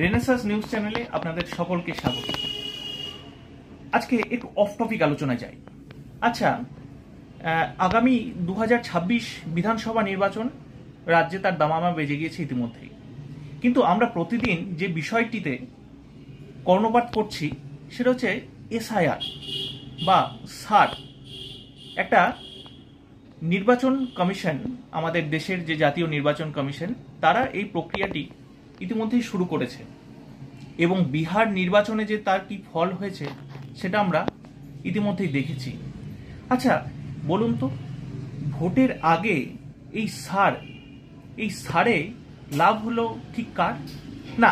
Renaissance news চ্যানেলে আপনাদের সকলকে স্বাগত। আজকে একটু অফ টপিক আলোচনা যাই। আচ্ছা, আগামী 2026 বিধানসভা নির্বাচন রাজ্যে তার দামামা বেজে গিয়েছে ইতিমধ্যেই, কিন্তু আমরা প্রতিদিন যে বিষয়টিতে কর্ণপাত করছি সেটা হচ্ছে এসআইআর বা সার। একটা নির্বাচন কমিশন, আমাদের দেশের যে জাতীয় নির্বাচন কমিশন, তারা এই প্রক্রিয়াটি ইতিমধ্যেই শুরু করেছে এবং বিহার নির্বাচনে যে তার কি ফল হয়েছে সেটা আমরা ইতিমধ্যেই দেখেছি। আচ্ছা বলুন তো, ভোটের আগে এই সারে লাভ হলো ঠিক কার? না,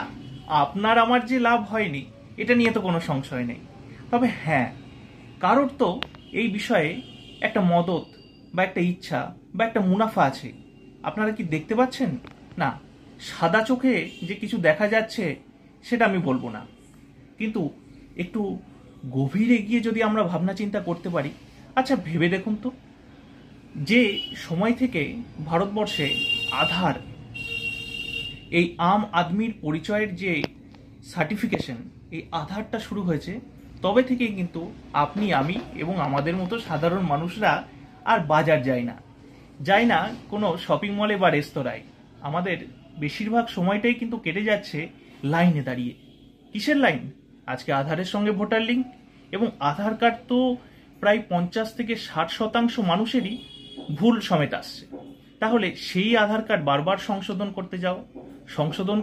আপনার আমার যে লাভ হয়নি এটা নিয়ে তো কোনো সংশয় নেই, তবে হ্যাঁ, কারোর তো এই বিষয়ে একটা মদত বা একটা ইচ্ছা বা একটা মুনাফা আছে। আপনারা কি দেখতে পাচ্ছেন? না, সাদা চোখে যে কিছু দেখা যাচ্ছে সেটা আমি বলবো না, কিন্তু একটু গভীরে গিয়ে যদি আমরা ভাবনা চিন্তা করতে পারি। আচ্ছা ভেবে দেখুন তো, যে সময় থেকে ভারতবর্ষে আধার, এই আম আদমির পরিচয়ের যে সার্টিফিকেশন, এই আধারটা শুরু হয়েছে, তবে থেকে কিন্তু আপনি, আমি এবং আমাদের মতো সাধারণ মানুষরা আর বাজার যায় না কোনো শপিং মলে বা রেস্তোরাঁয়। আমাদের বেশিরভাগ সময়টাই কিন্তু কেটে যাচ্ছে লাইনে দাঁড়িয়ে। কিসের লাইন? আজকে আধারের সঙ্গে ভোটার লিঙ্ক, এবং আধার কার্ড তো প্রায় 50 থেকে 60% মানুষেরই ভুল সমেত আসছে। তাহলে সেই আধার কার্ড বারবার সংশোধন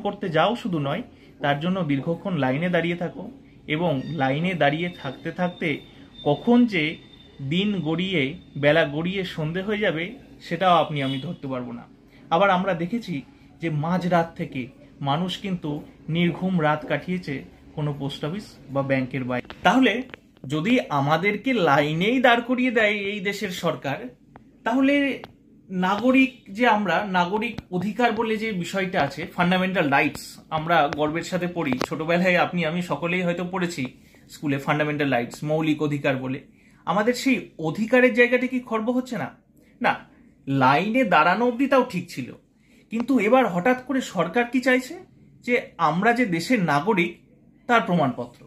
করতে যাও শুধু নয়, তার জন্য দীর্ঘক্ষণ লাইনে দাঁড়িয়ে থাকো, এবং লাইনে দাঁড়িয়ে থাকতে থাকতে কখন যে দিন গড়িয়ে বেলা গড়িয়ে সন্ধে হয়ে যাবে সেটাও আমি ধরতে পারবো না। আবার আমরা দেখেছি যে মাঝরাত থেকে মানুষ কিন্তু নির্ঘুম রাত কাটিয়েছে কোনো পোস্ট অফিস বা ব্যাংকের বাইরে। তাহলে যদি আমাদেরকে লাইনেই দাঁড় করিয়ে দেয় এই দেশের সরকার, তাহলে নাগরিক অধিকার বলে যে বিষয়টা আছে, ফান্ডামেন্টাল রাইটস, আমরা গর্বের সাথে পড়ি ছোটবেলায়, আপনি আমি সকলেই হয়তো পড়েছি স্কুলে ফান্ডামেন্টাল রাইটস, মৌলিক অধিকার বলে। আমাদের সেই অধিকারের জায়গাটা কি খর্ব হচ্ছে না? না, লাইনে দাঁড়ানো অবধি তাও ঠিক ছিল, কিন্তু এবার হঠাৎ করে সরকার কি চাইছে? যে আমরা যে দেশের নাগরিক তার প্রমাণপত্র।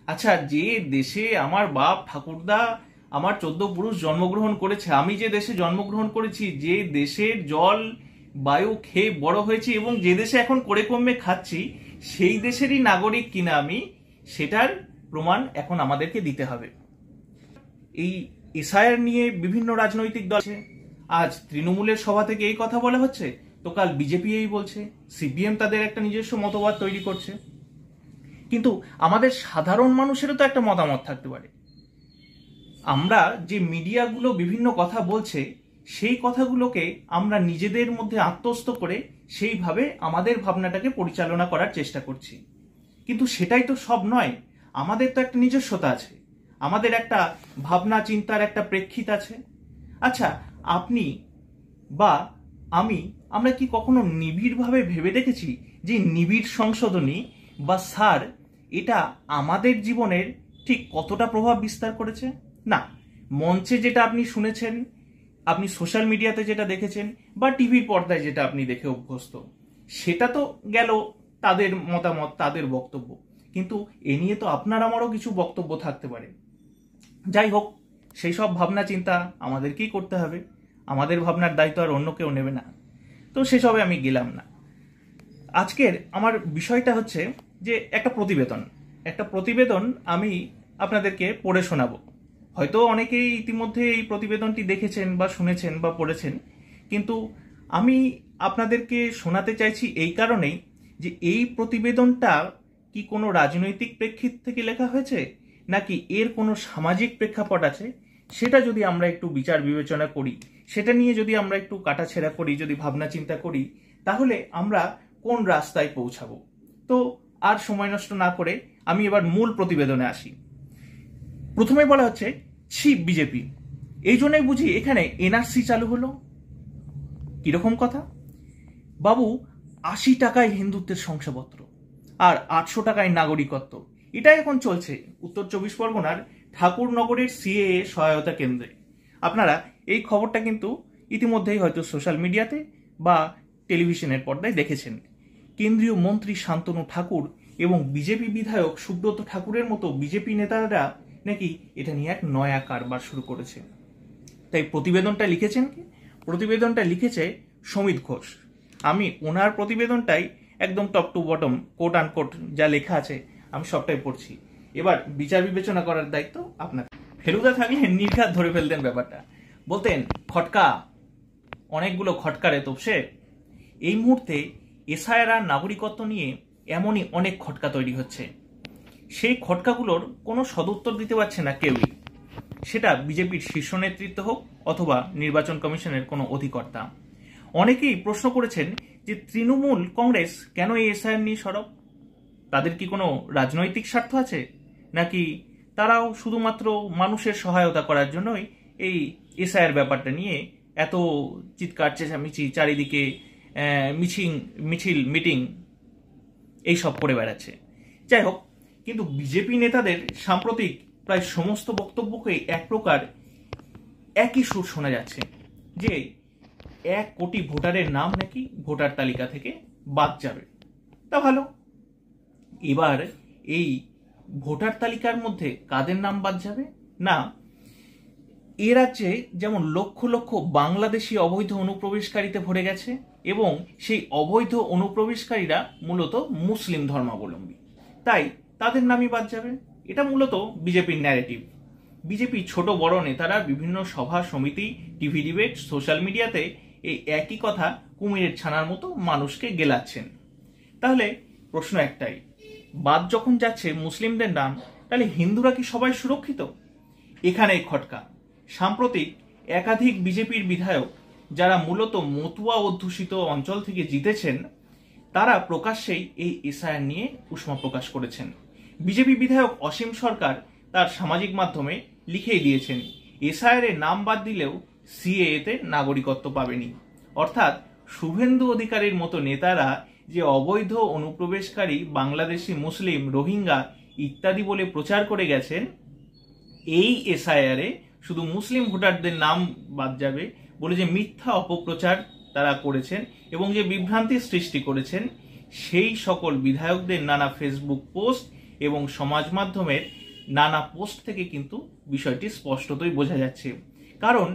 আচ্ছা, যে দেশে আমার বাপ ঠাকুরদা আমার 14 পুরুষ জন্মগ্রহণ করেছে, আমি যে দেশে জন্মগ্রহণ করেছি, যে দেশের জল বায়ু খেয়ে বড় হয়েছি, এবং যে দেশে এখন করে কমে খাচ্ছি, সেই দেশেরই নাগরিক কিনা আমি, সেটার প্রমাণ এখন আমাদেরকে দিতে হবে। এই এসআইআর নিয়ে বিভিন্ন রাজনৈতিক দল, আজ তৃণমূলের সভা থেকে এই কথা বলা হচ্ছে, তো কাল বিজেপি এই বলছে, সিপিএম তাদের একটা নিজস্ব মতবাদ তৈরি করছে। কিন্তু আমাদের সাধারণ মানুষেরও তো একটা মতামত থাকতে পারে। আমরা যে মিডিয়াগুলো বিভিন্ন কথা বলছে, সেই কথাগুলোকে আমরা নিজেদের মধ্যে আত্মস্থ করে সেইভাবে আমাদের ভাবনাটাকে পরিচালনা করার চেষ্টা করছি, কিন্তু সেটাই তো সব নয়। আমাদের তো একটা নিজস্বতা আছে, আমাদের একটা ভাবনা চিন্তার একটা প্রেক্ষিত আছে। আচ্ছা, আপনি বা আমরা কি কখনো নিবিড়ভাবে ভেবে দেখেছি যে নিবিড় সংশোধনী বা সার, এটা আমাদের জীবনের ঠিক কতটা প্রভাব বিস্তার করেছে? না, মঞ্চে যেটা আপনি শুনেছেন, আপনি সোশ্যাল মিডিয়াতে যেটা দেখেছেন, বা টিভির পর্দায় যেটা আপনি দেখে অভ্যস্ত, সেটা তো গেল তাদের মতামত, তাদের বক্তব্য, কিন্তু এ নিয়ে তো আপনার আমারও কিছু বক্তব্য থাকতে পারে। যাই হোক, সেই সব ভাবনা চিন্তা আমাদেরকেই করতে হবে, আমাদের ভাবনার দায়িত্ব আর অন্য কেউ নেবে না, তো সেসবে আমি গেলাম না। আজকের আমার বিষয়টা হচ্ছে যে একটা প্রতিবেদন আমি আপনাদেরকে পড়ে শোনাবো। হয়তো অনেকেই ইতিমধ্যে এই প্রতিবেদনটি দেখেছেন বা শুনেছেন বা পড়েছেন, কিন্তু আমি আপনাদেরকে শোনাতে চাইছি এই কারণেই যে এই প্রতিবেদনটা কি কোনো রাজনৈতিক প্রেক্ষিত থেকে লেখা হয়েছে, নাকি এর কোনো সামাজিক প্রেক্ষাপট আছে, সেটা যদি আমরা একটু বিচার বিবেচনা করি, সেটা নিয়ে যদি আমরা একটু কাটাছেড়া করি, যদি ভাবনা চিন্তা করি, তাহলে আমরা কোন রাস্তায় পৌঁছাবো। তো আর সময় নষ্ট না করে আমি এবার মূল প্রতিবেদনে আসি। প্রথমে বলা হচ্ছে, ছি বিজেপি, এই জন্যই বুঝি এখানে এনআরসি চালু হলো। কিরকম কথা বাবু? 80 টাকায় হিন্দুত্বের শংসাপত্র আর 800 টাকায় নাগরিকত্ব, এটাই এখন চলছে উত্তর 24 পরগনার ঠাকুরনগরের সিএএ সহায়তা কেন্দ্রে। আপনারা এই খবরটা কিন্তু ইতিমধ্যেই হয়তো সোশ্যাল মিডিয়াতে বা টেলিভিশনের পর্দায় দেখেছেন। কেন্দ্রীয় মন্ত্রী শান্তনু ঠাকুর এবং বিজেপি বিধায়ক সুব্রত ঠাকুরের মতো বিজেপি নেতারা নাকি এটা নিয়ে এক নয়া কারবার শুরু করেছে। তাই প্রতিবেদনটা লিখেছেন কি? প্রতিবেদনটা লিখেছে সমিত ঘোষ। আমি ওনার প্রতিবেদনটাই একদম টপ টু বটম কোট আন কোট যা লেখা আছে আমি সবটাই পড়ছি। এবার বিচার বিবেচনা করার দায়িত্ব আপনার। ফেলুদা থাকলে নির্ঘাত ধরে ফেলতেন ব্যাপারটা, বলতেন খটকা, অনেকগুলো খটকারে তোপসে। এই মুহূর্তে এসআইআর আর নাগরিকত্ব নিয়ে এমনই অনেক খটকা তৈরি হচ্ছে। সেই খটকাগুলোর কোনো সদুত্তর দিতে পারছে না কেউই, সেটা বিজেপির শীর্ষ নেতৃত্ব হোক অথবা নির্বাচন কমিশনের কোনো অধিকর্তা। অনেকেই প্রশ্ন করেছেন যে তৃণমূল কংগ্রেস কেন এই এসআইআর নিয়ে সরব? তাদের কি কোনো রাজনৈতিক স্বার্থ আছে, নাকি তারাও শুধুমাত্র মানুষের সহায়তা করার জন্যই এই এসআইআর ব্যাপারটা নিয়ে এত চিৎকার চেঁচামেচি, চারিদিকে মিছিল মিটিং এইসব করে বেড়াচ্ছে? যাই হোক, কিন্তু বিজেপি নেতাদের সাম্প্রতিক প্রায় সমস্ত বক্তব্যকে এক প্রকার একই সুর শোনা যাচ্ছে যে 1 কোটি ভোটারের নাম নাকি ভোটার তালিকা থেকে বাদ যাবে। তা ভালো, এবার এই ভোটার তালিকার মধ্যে কাদের নাম বাদ যাবে? না, এ রাজ্যে যেমন লক্ষ লক্ষ বাংলাদেশি অবৈধ অনুপ্রবেশকারীতে ভরে গেছে এবং সেই অবৈধ অনুপ্রবেশকারীরা মূলত মুসলিম ধর্মাবলম্বী, তাই তাদের নামই বাদ যাবে। এটা মূলত বিজেপির ন্যারেটিভ। বিজেপি ছোট বড় নেতারা বিভিন্ন সভা সমিতি, টিভি ডিবেট, সোশ্যাল মিডিয়াতে এই একই কথা কুমিরের ছানার মতো মানুষকে গেলাচ্ছেন। তাহলে প্রশ্ন একটাই, বাদ যখন যাচ্ছে মুসলিমদের নাম, তাহলে হিন্দুরা কি সবাই সুরক্ষিত? এখানেই খটকা। সাম্প্রতিক একাধিক বিজেপির বিধায়ক যারা মূলত মতুয়া অধ্যুষিত অঞ্চল থেকে জিতেছেন, তারা প্রকাশ্যেই এই এসআইআর নিয়ে উষ্মা প্রকাশ করেছেন। বিজেপি বিধায়ক অসীম সরকার তার সামাজিক মাধ্যমে লিখেই দিয়েছেন, এসআইআর এর নাম বাদ দিলেও সিএএতে নাগরিকত্ব পাবেনি। অর্থাৎ শুভেন্দু অধিকারীর মতো নেতারা যে অবৈধ অনুপ্রবেশকারী বাংলাদেশি, মুসলিম, রোহিঙ্গা ইত্যাদি বলে প্রচার করে গেছেন, এই এসআইআর এ শুধু মুসলিম ভোটারদের নাম বাদ যাবে বলে যে মিথ্যা অপপ্রচার তারা করেছেন এবং যে বিভ্রান্তির সৃষ্টি করেছেন, সেই সকল বিধায়কদের নানা ফেসবুক পোস্ট এবং সমাজ মাধ্যমের নানা পোস্ট থেকে কিন্তু বিষয়টি স্পষ্টতই বোঝা যাচ্ছে। কারণ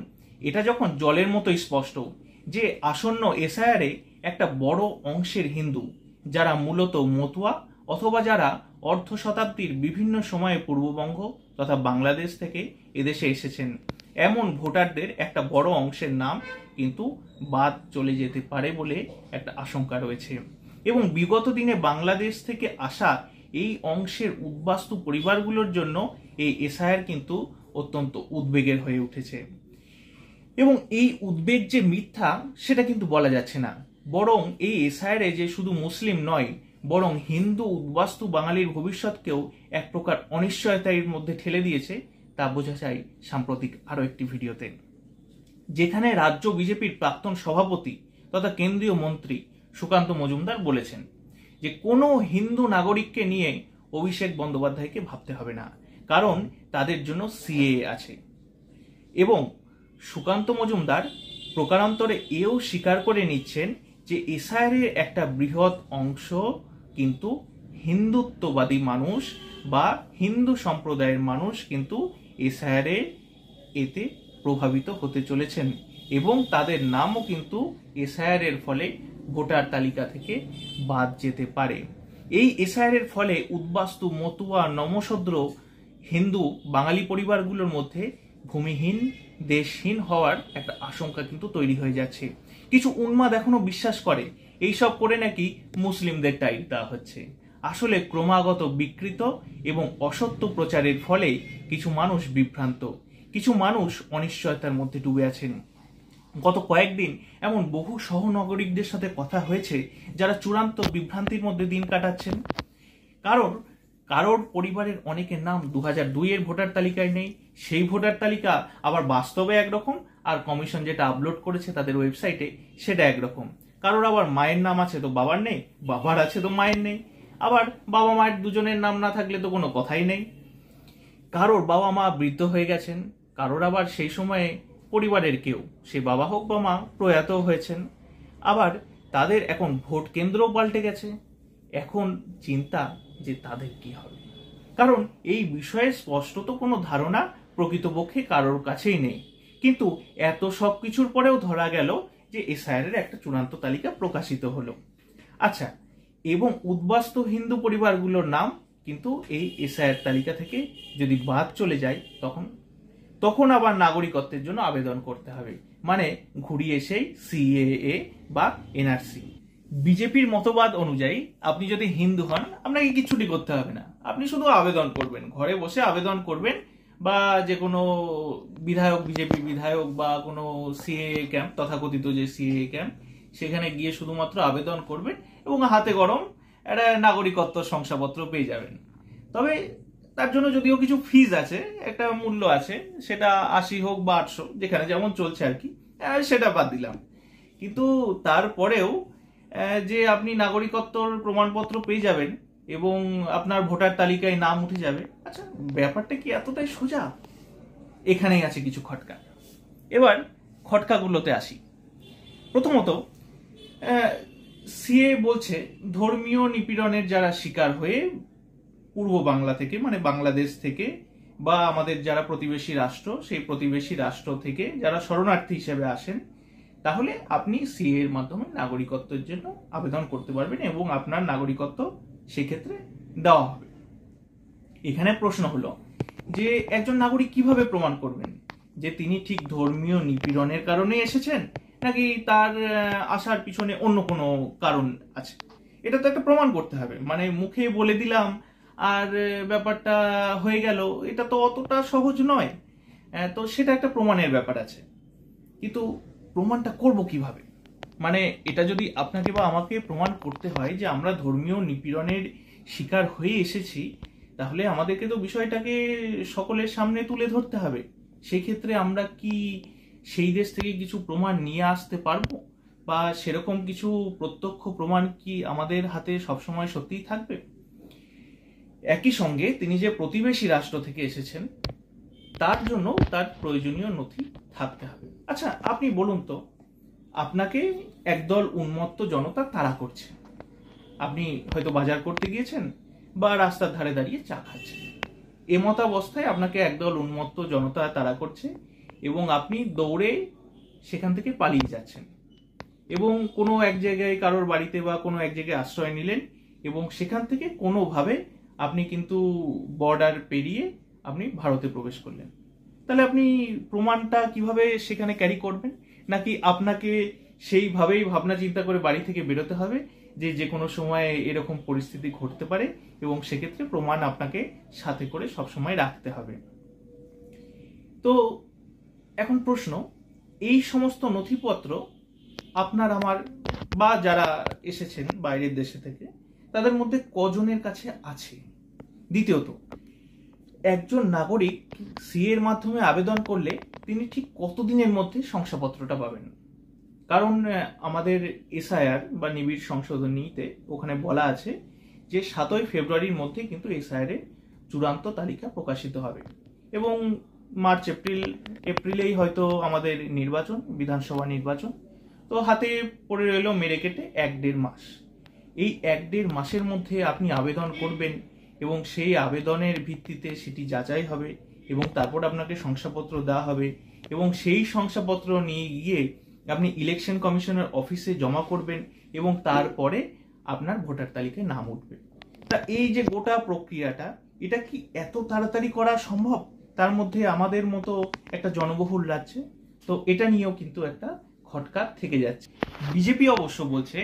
এটা যখন জলের মতোই স্পষ্ট যে আসন্ন এসআইআর এ একটা বড় অংশের হিন্দু, যারা মূলত মতুয়া অথবা যারা অর্ধ শতাব্দীর বিভিন্ন সময়ে পূর্ববঙ্গ তথা বাংলাদেশ থেকে এদেশে এসেছেন, এমন ভোটারদের একটা বড় অংশের নাম কিন্তু বাদ চলে যেতে পারে বলে একটা আশঙ্কা রয়েছে। এবং বিগত দিনে বাংলাদেশ থেকে আসা এই অংশের উদ্বাস্তু পরিবারগুলোর জন্য এই এসআইআর কিন্তু অত্যন্ত উদ্বেগের হয়ে উঠেছে। এবং এই উদ্বেগ যে মিথ্যা সেটা কিন্তু বলা যাচ্ছে না, বরং এই এসআইআর যে শুধু মুসলিম নয়, বরং হিন্দু উদ্বাস্তু বাঙালির ভবিষ্যৎকেও এক প্রকার অনিশ্চয়তার মধ্যে ঠেলে দিয়েছে। তা বোঝা যায় সাম্প্রতিক আরো একটি ভিডিওতে, যেখানে রাজ্য বিজেপির প্রাক্তন সভাপতি তথা কেন্দ্রীয় মন্ত্রী সুকান্ত মজুমদার বলেছেন যে কোনো হিন্দু নাগরিককে নিয়ে অভিষেক বন্দ্যোপাধ্যায়কে ভাবতে হবে না, কারণ তাদের জন্য সিএএ আছে। এবং সুকান্ত মজুমদার প্রকারান্তরে এও স্বীকার করে নিচ্ছেন যে এসআইআর এর একটা বৃহৎ অংশ কিন্তু হিন্দুত্ববাদী মানুষ বা হিন্দু সম্প্রদায়ের মানুষ কিন্তু এসআইআর এতে প্রভাবিত হতে চলেছেন এবং তাদের নামও কিন্তু এসআইআর এর ফলে ভোটার তালিকা থেকে বাদ যেতে পারে। এই এসআইআর এর ফলে উদ্বাস্তু, মতুয়া, নমশূদ্র হিন্দু বাঙালি পরিবারগুলোর মধ্যে ভূমিহীন, দেশহীন হওয়ার একটা আশঙ্কা কিন্তু তৈরি হয়ে যাচ্ছে। কিছু উন্মাদ এখনো বিশ্বাস করে এইসব করে নাকি মুসলিমদের টাইট দেওয়া হচ্ছে। আসলে ক্রমাগত বিকৃত এবং অসত্য প্রচারের ফলে কিছু মানুষ বিভ্রান্ত, কিছু মানুষ অনিশ্চয়তার মধ্যে ডুবে আছেন। গত কয়েকদিন এমন বহু সহনাগরিকদের সাথে কথা হয়েছে যারা চূড়ান্ত বিভ্রান্তির মধ্যে দিন কাটাচ্ছেন। কারোর পরিবারের অনেকের নাম 2002 এর ভোটার তালিকায় নেই, সেই ভোটার তালিকা আবার বাস্তবে একরকম আর কমিশন যেটা আপলোড করেছে তাদের ওয়েবসাইটে সেটা একরকম। কারোর আবার মায়ের নাম আছে তো বাবার নেই, বাবার আছে তো মায়ের নেই, আবার বাবা মায়ের দুজনের নাম না থাকলে তো কোনো কথাই নেই। কারোর বাবা মা বৃদ্ধ হয়ে গেছেন, কারোর আবার সেই সময়ে পরিবারের কেউ, সে বাবা হোক বা মা, প্রয়াত হয়েছেন। আবার তাদের এখন ভোট কেন্দ্রও পাল্টে গেছে। এখন চিন্তা যে তাদের কি হবে, কারণ এই বিষয়ে স্পষ্টত কোনো ধারণা প্রকৃতপক্ষে কারোর কাছেই নেই। কিন্তু এত সব কিছুর পরেও ধরা গেল যে এসআইআর একটা চূড়ান্ত তালিকা প্রকাশিত হলো। আচ্ছা, এবং উদ্বাস্তু হিন্দু পরিবারগুলোর নাম কিন্তু এই এসআইআর তালিকা থেকে যদি বাদ চলে যায়, তখন আবার নাগরিকত্বের জন্য আবেদন করতে হবে, মানে ঘুরিয়ে সেই সিএএ বা এনআরসি। বিজেপির মতবাদ অনুযায়ী আপনি যদি হিন্দু হন, আপনাকে কিচ্ছুটি করতে হবে না, আপনি শুধু আবেদন করবেন, ঘরে বসে আবেদন করবেন, বা যে কোনো বিধায়ক, বিজেপি বিধায়ক বা কোনো সিএএ ক্যাম্প, তথাকথিত যে সিএএ ক্যাম্প, সেখানে গিয়ে শুধুমাত্র আবেদন করবেন এবং হাতে গরম একটা নাগরিকত্ব শংসাপত্র পেয়ে যাবেন। তবে তার জন্য যদিও কিছু ফিজ আছে, একটা মূল্য আছে, সেটা 80 হোক বা 800, যেখানে যেমন চলছে আর কি, সেটা বাদ দিলাম। কিন্তু তারপরেও যে আপনি নাগরিকত্বর প্রমাণপত্র পেয়ে যাবেন এবং আপনার ভোটার তালিকায় নাম উঠে যাবে, আচ্ছা ব্যাপারটা কি এতটাই সোজা? এখানেই আছে কিছু খটকা। এবার খটকাগুলোতে আসি। প্রথমত, সিএ বলছে ধর্মীয় নিপীড়নের যারা শিকার হয়ে পূর্ব বাংলা থেকে, মানে বাংলাদেশ থেকে, বা আমাদের যারা প্রতিবেশী রাষ্ট্র, সেই প্রতিবেশী রাষ্ট্র থেকে যারা শরণার্থী হিসেবে আসেন, তাহলে আপনি সিএ এর মাধ্যমে নাগরিকত্বের জন্য আবেদন করতে পারবেন এবং আপনার নাগরিকত্ব সেক্ষেত্রে দেওয়া হবে। এখানে প্রশ্ন হলো যে একজন নাগরিক কিভাবে প্রমাণ করবেন যে তিনি ঠিক ধর্মীয় নিপীড়নের কারণে এসেছেন, নাকি তার আসার পিছনে অন্য কোনো কারণ আছে? এটা তো একটা প্রমাণ করতে হবে, মানে মুখে বলে দিলাম আর ব্যাপারটা হয়ে গেল, এটা তো অতটা সহজ নয়। তো সেটা একটা প্রমাণের ব্যাপার আছে, কিন্তু প্রমাণটা করব কিভাবে? মানে এটা যদি আপনাকে বা আমাকে প্রমাণ করতে হয় যে আমরা ধর্মীয় নিপীড়নের শিকার হয়ে এসেছি, তাহলে আমাদেরকে তো বিষয়টাকে সকলের সামনে তুলে ধরতে হবে। সেই ক্ষেত্রে আমরা কি সেই দেশ থেকে কিছু প্রমাণ নিয়ে আসতে পারবো, বা সেরকম কিছু প্রত্যক্ষ প্রমাণ কি আমাদের হাতে সবসময় সত্যিই থাকবে? একই সঙ্গে তিনি যে প্রতিবেশী রাষ্ট্র থেকে এসেছেন, তার জন্য তার প্রয়োজনীয় নথি থাকতে হবে। আচ্ছা আপনি বলুন তো, আপনাকে একদল উন্মত্ত জনতা তাড়া করছে, আপনি হয়তো বাজার করতে গিয়েছেন বা রাস্তার ধারে দাঁড়িয়ে চা খাচ্ছেন, এমতাবস্থায় আপনাকে একদল উন্মত্ত জনতা তাড়া করছে এবং আপনি দৌড়ে সেখান থেকে পালিয়ে যাচ্ছেন এবং কোনো এক জায়গায় কারোর বাড়িতে বা কোনো এক জায়গায় আশ্রয় নিলেন এবং সেখান থেকে কোনোভাবে আপনি কিন্তু বর্ডার পেরিয়ে আপনি ভারতে প্রবেশ করলেন। তাহলে আপনি প্রমাণটা কিভাবে সেখানে ক্যারি করবেন? নাকি আপনাকে সেইভাবেই ভাবনা চিন্তা করে বাড়ি থেকে বেরোতে হবে যে যে কোনো সময় এরকম পরিস্থিতি ঘটতে পারে এবং সেক্ষেত্রে প্রমাণ আপনাকে সাথে করে সবসময় রাখতে হবে? তো এখন প্রশ্ন, এই সমস্ত নথিপত্র আপনার আমার বা যারা এসেছেন বাইরের দেশে থেকে, তাদের মধ্যে কজনের কাছে আছে? দ্বিতীয়ত, একজন নাগরিক সিএ এর মাধ্যমে আবেদন করলে তিনি ঠিক কতদিনের মধ্যে শংসাপত্রটা পাবেন? কারণ আমাদের এসআইআর বা নিবিড় সংশোধনীতে ওখানে বলা আছে যে 7ই ফেব্রুয়ারির মধ্যে কিন্তু এসআইআর এর চূড়ান্ত তালিকা প্রকাশিত হবে এবং মার্চ এপ্রিলেই হয়তো আমাদের নির্বাচন, বিধানসভা নির্বাচন। তো হাতে পড়ে রইল মেরে কেটে 1-1.5 মাস। এই 1-1.5 মাসের মধ্যে আপনি আবেদন করবেন এবং সেই আবেদনের ভিত্তিতে সেটি যাচাই হবে এবং তারপর আপনাকে শংসাপত্র দেওয়া হবে এবং সেই শংসাপত্র নিয়ে গিয়ে আপনি ইলেকশন কমিশনের অফিসে জমা করবেন এবং তারপরে আপনার ভোটার তালিকায় নাম উঠবে। তা এই যে গোটা প্রক্রিয়াটা, এটা কি এত তাড়াতাড়ি করা সম্ভব তার মধ্যে আমাদের মতো একটা জনবহুল রাজ্যে? তো এটা নিয়েও কিন্তু একটা খটকা থেকে যাচ্ছে। বিজেপি অবশ্য বলছে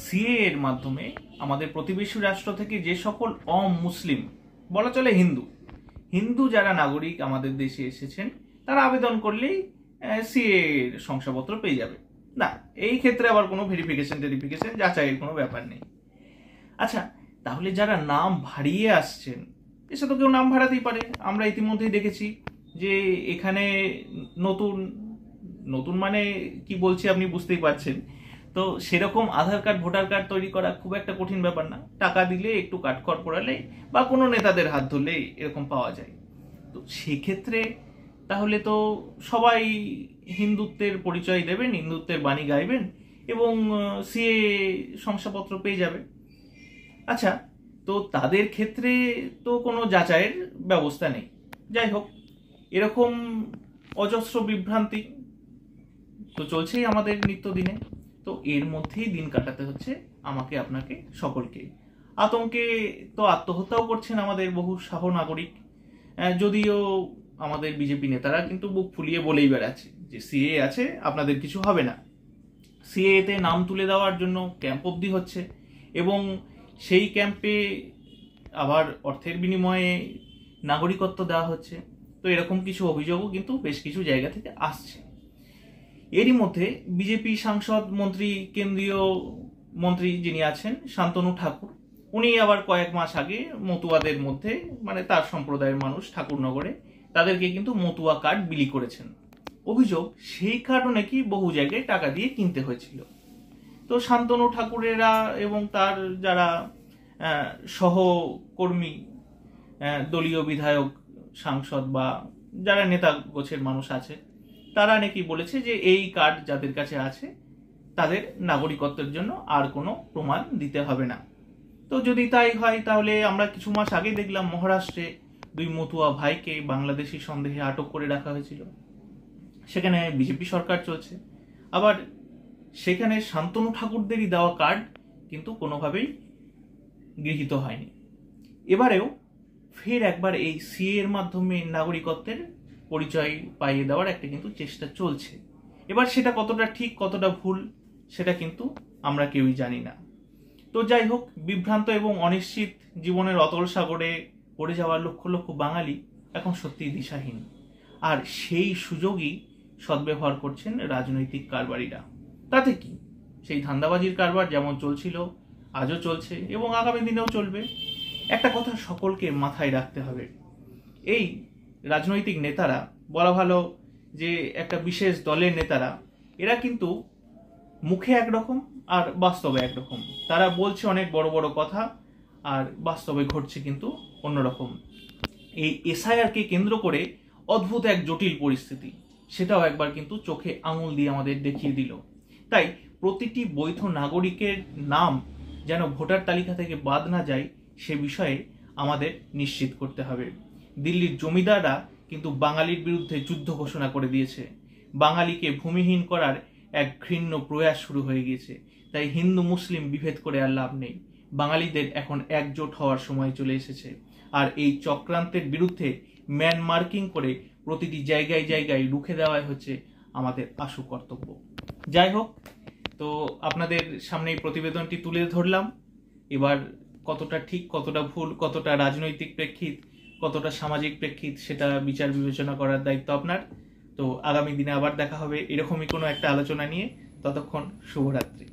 সিএ এর মাধ্যমে আমাদের প্রতিবেশী রাষ্ট্র থেকে যে সকল অমুসলিম, বলা চলে হিন্দু যারা নাগরিক আমাদের দেশে এসেছেন, তারা আবেদন করলেই সিএ এর শংসাপত্র পেয়ে যাবে। না, এই ক্ষেত্রে আবার কোনো ভেরিফিকেশন যাচাইয়ের কোনো ব্যাপার নেই। আচ্ছা, তাহলে যারা নাম ভারিয়ে আসছেন, এসে তো কেউ নাম ভাড়াতেই পারে। আমরা ইতিমধ্যেই দেখেছি যে এখানে নতুন মানে কি বলছি আপনি বুঝতেই পারছেন। তো সেরকম আধার কার্ড, ভোটার কার্ড তৈরি করা খুব একটা কঠিন ব্যাপার না, টাকা দিলে, একটু কাঠখড় পোড়ালে বা কোনো নেতাদের হাত ধরলে এরকম পাওয়া যায়। তো সেক্ষেত্রে তাহলে তো সবাই হিন্দুত্বের পরিচয় দেবেন, হিন্দুত্বের বাণী গাইবেন এবং সিএ শংসাপত্র পেয়ে যাবে। আচ্ছা, তো তাদের ক্ষেত্রে তো কোনো যাচাইয়ের ব্যবস্থা নেই। যাই হোক, এরকম অজস্র বিভ্রান্তি তো চলছেই আমাদের নিত্যদিনে। তো এর মধ্যেই দিন কাটাতে হচ্ছে আমাকে, আপনাকে, সকলকে। আতঙ্কে তো আত্মহত্যাও করছেন আমাদের বহু সহ নাগরিক। যদিও আমাদের বিজেপি নেতারা কিন্তু বুক ফুলিয়ে বলেই বেড়াচ্ছে যে সিএ আছে, আপনাদের কিছু হবে না। সিএতে নাম তুলে দেওয়ার জন্য ক্যাম্প অবধি হচ্ছে, এবং সেই ক্যাম্পে আবার অর্থের বিনিময়ে নাগরিকত্ব দেওয়া হচ্ছে। তো এরকম কিছু অভিযোগও কিন্তু বেশ কিছু জায়গা থেকে আসছে। এরই মধ্যে বিজেপি সাংসদ, মন্ত্রী, কেন্দ্রীয় মন্ত্রী যিনি আছেন শান্তনু ঠাকুর, উনি আবার কয়েক মাস আগে মতুয়াদের মধ্যে, মানে তার সম্প্রদায়ের মানুষ ঠাকুরনগরে, তাদেরকে কিন্তু মতুয়া কার্ড বিলি করেছেন। অভিযোগ সেই কারণে কি বহু জায়গায় টাকা দিয়ে কিনতে হয়েছিল। তো শান্তনু ঠাকুরেরা এবং তার যারা সহকর্মী, দলীয় বিধায়ক, সাংসদ বা যারা নেতা গোছের মানুষ আছে, তারা নাকি বলেছে যে এই কার্ড যাদের কাছে আছে তাদের নাগরিকত্বের জন্য আর কোনো প্রমাণ দিতে হবে না। তো যদি তাই হয়, তাহলে আমরা কিছু মাস আগে দেখলাম মহারাষ্ট্রে 2 মতুয়া ভাইকে বাংলাদেশি সন্দেহে আটক করে রাখা হয়েছিল। সেখানে বিজেপি সরকার চলছে, আবার সেখানে শান্তনু ঠাকুরদেরই দেওয়া কার্ড কিন্তু কোনোভাবেই গৃহীত হয়নি। এবারেও ফের একবার এই সিএ এর মাধ্যমে নাগরিকত্বের পরিচয় পাইয়ে দেওয়ার একটা কিন্তু চেষ্টা চলছে। এবার সেটা কতটা ঠিক কতটা ভুল সেটা কিন্তু আমরা কেউই জানি না। তো যাই হোক, বিভ্রান্ত এবং অনিশ্চিত জীবনের অতল সাগরে পড়ে যাওয়া লক্ষ লক্ষ বাঙালি এখন সত্যিই দিশাহীন। আর সেই সুযোগই সদ্ব্যবহার করছেন রাজনৈতিক কারবারিরা। তাতে কি, সেই ধান্দাবাজির কারবার যেমন চলছিল, আজও চলছে এবং আগামী দিনেও চলবে। একটা কথা সকলকে মাথায় রাখতে হবে, এই রাজনৈতিক নেতারা, বলা ভালো যে একটা বিশেষ দলের নেতারা, এরা কিন্তু মুখে একরকম আর বাস্তবে একরকম। তারা বলছে অনেক বড় বড় কথা, আর বাস্তবে ঘটছে কিন্তু অন্যরকম। এই এসআইআরকে কেন্দ্র করে অদ্ভুত এক জটিল পরিস্থিতি, সেটাও একবার কিন্তু চোখে আঙুল দিয়ে আমাদের দেখিয়ে দিল। তাই প্রতিটি বৈধ নাগরিকের নাম যেন ভোটার তালিকা থেকে বাদ না যায়, সে বিষয়ে আমাদের নিশ্চিত করতে হবে। দিল্লির জমিদাররা কিন্তু বাঙালির বিরুদ্ধে যুদ্ধ ঘোষণা করে দিয়েছে। বাঙালিকে ভূমিহীন করার এক ঘৃণ্য প্রয়াস শুরু হয়ে গিয়েছে। তাই হিন্দু মুসলিম বিভেদ করে আর লাভ নেই। বাঙালিদের এখন একজোট হওয়ার সময় চলে এসেছে। আর এই চক্রান্তের বিরুদ্ধে ম্যান মার্কিং করে প্রতিটি জায়গায় জায়গায় রুখে দেওয়াই হচ্ছে আমাদের আশু কর্তব্য। যাই হোক, তো আপনাদের সামনে এই প্রতিবেদনটি তুলে ধরলাম। এবার কতটা ঠিক কতটা ভুল, কতটা রাজনৈতিক প্রেক্ষিত কতটা সামাজিক প্রেক্ষিত, সেটা বিচার বিবেচনা করার দায়িত্ব আপনার। তো আগামী দিনে আবার দেখা হবে এরকমই কোনো একটা আলোচনা নিয়ে। ততক্ষণ শুভরাত্রি।